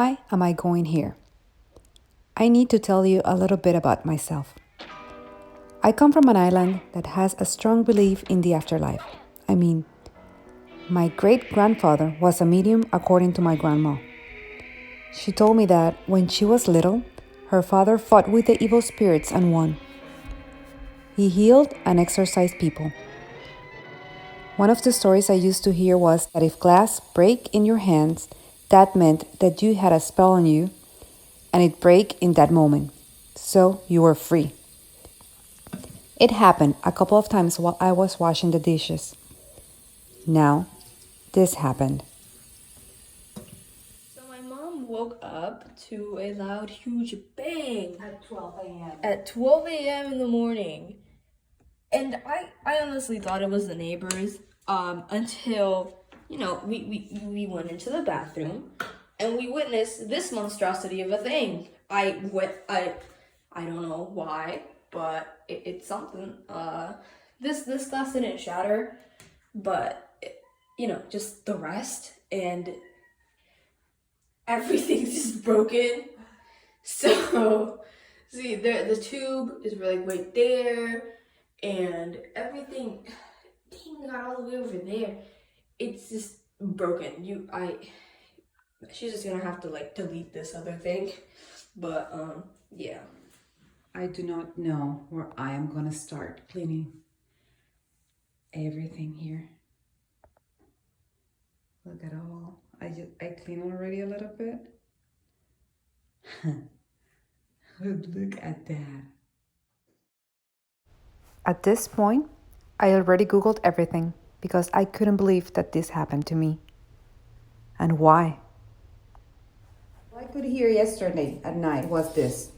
Why am I going here? I need to tell you a little bit about myself. I come from an island that has a strong belief in the afterlife. I mean, my great-grandfather was a medium according to my grandma. She told me that when she was little, her father fought with the evil spirits and won. He healed and exorcised people. One of the stories I used to hear was that if glass break in your hands, that meant that you had a spell on you and it break in that moment. So you were free. It happened a couple of times while I was washing the dishes. Now, this happened. So my mom woke up to a loud, huge bang At 12 a.m. at 12 a.m. in the morning. And I honestly thought it was the neighbors until, we went into the bathroom and we witnessed this monstrosity of a thing. I don't know why, but it's something. This glass didn't shatter, but just the rest and everything's just broken. So see, the tube is really right there, and everything got all the way over there. It's just broken. She's just gonna have to delete this other thing, but yeah. I do not know where I am gonna start cleaning everything here. Look at all. I clean already a little bit. Look at that. At this point, I already Googled everything because I couldn't believe that this happened to me. And why? What I could hear yesterday at night was this.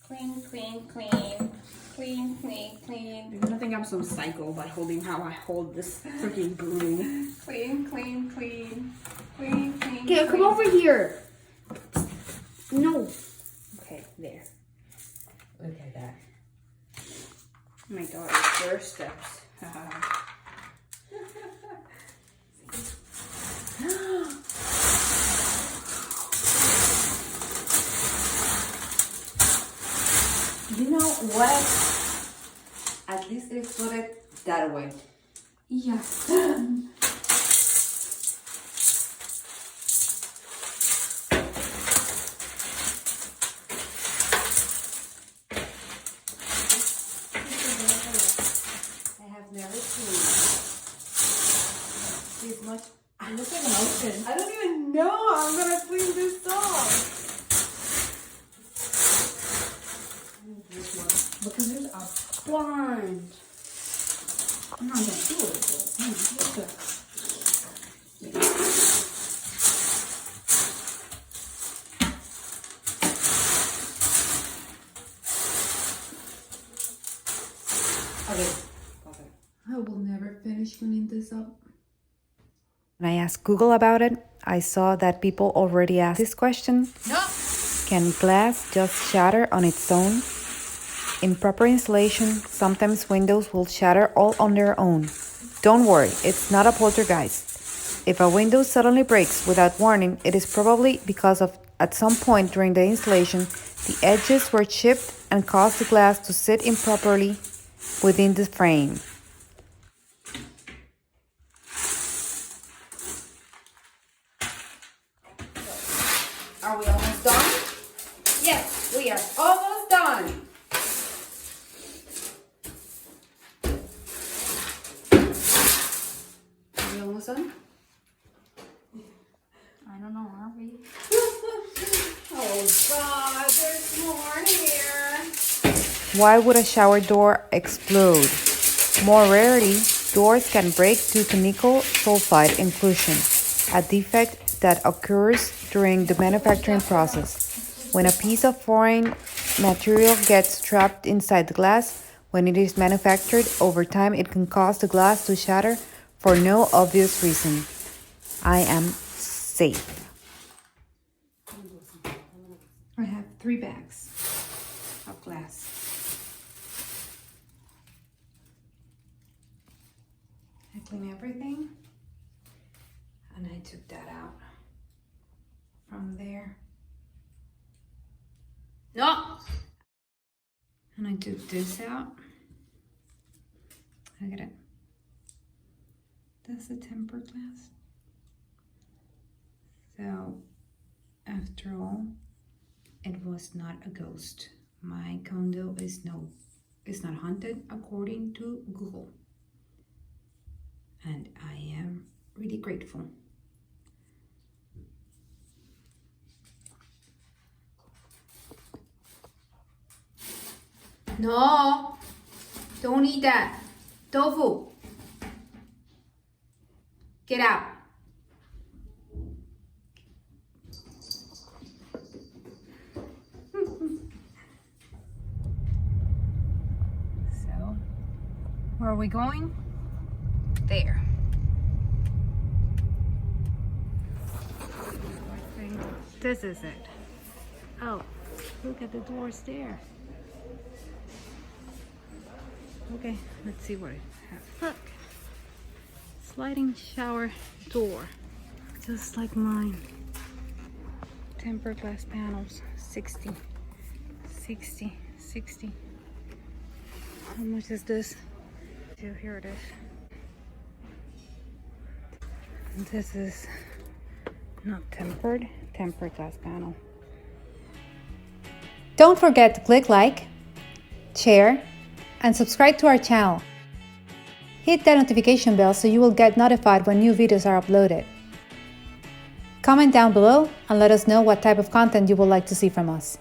Clean, clean, clean. Clean, clean, clean. You're gonna think I'm some psycho by holding how I hold this freaking broom. Clean, clean, clean. Clean, clean. Okay, come over here. No. Okay, there. Look at that. My daughter's first steps. You know what? At least they put it that way. Yeah. I have never seen this much. I look like an ocean. I don't even know how I'm gonna clean this off. Because there's a bunch. I'm not gonna do it, but Okay. I will never finish cleaning this up. When I asked Google about it, I saw that people already asked this question. No. Can glass just shatter on its own? In proper installation, sometimes windows will shatter all on their own. Don't worry, it's not a poltergeist. If a window suddenly breaks without warning, it is probably because of at some point during the installation, the edges were chipped and caused the glass to sit improperly within the frame. Are we almost done? Yes, we are almost done. Are we almost done? I don't know, are we? Oh God, there's more here. Why would a shower door explode? More rarely, doors can break due to nickel sulfide inclusion, a defect that occurs during the manufacturing process. When a piece of foreign material gets trapped inside the glass, when it is manufactured, over time it can cause the glass to shatter for no obvious reason. I am safe. I have 3 bags of glass. clean everything. And I took that out from there. No! And I took this out. Look at it. That's the temper glass. So, after all, it was not a ghost. My condo is not haunted according to Google. And I am really grateful. No, don't eat that. Tofu. Get out. So, where are we going? There. I think this is it. Oh, look at the doors there. Okay, let's see what it has. Look, sliding shower door, just like mine. Tempered glass panels, 60. How much is this? So here it is. This is not tempered glass panel. Don't forget to click like, share, and subscribe to our channel. Hit that notification bell so you will get notified when new videos are uploaded. Comment down below and let us know what type of content you would like to see from us.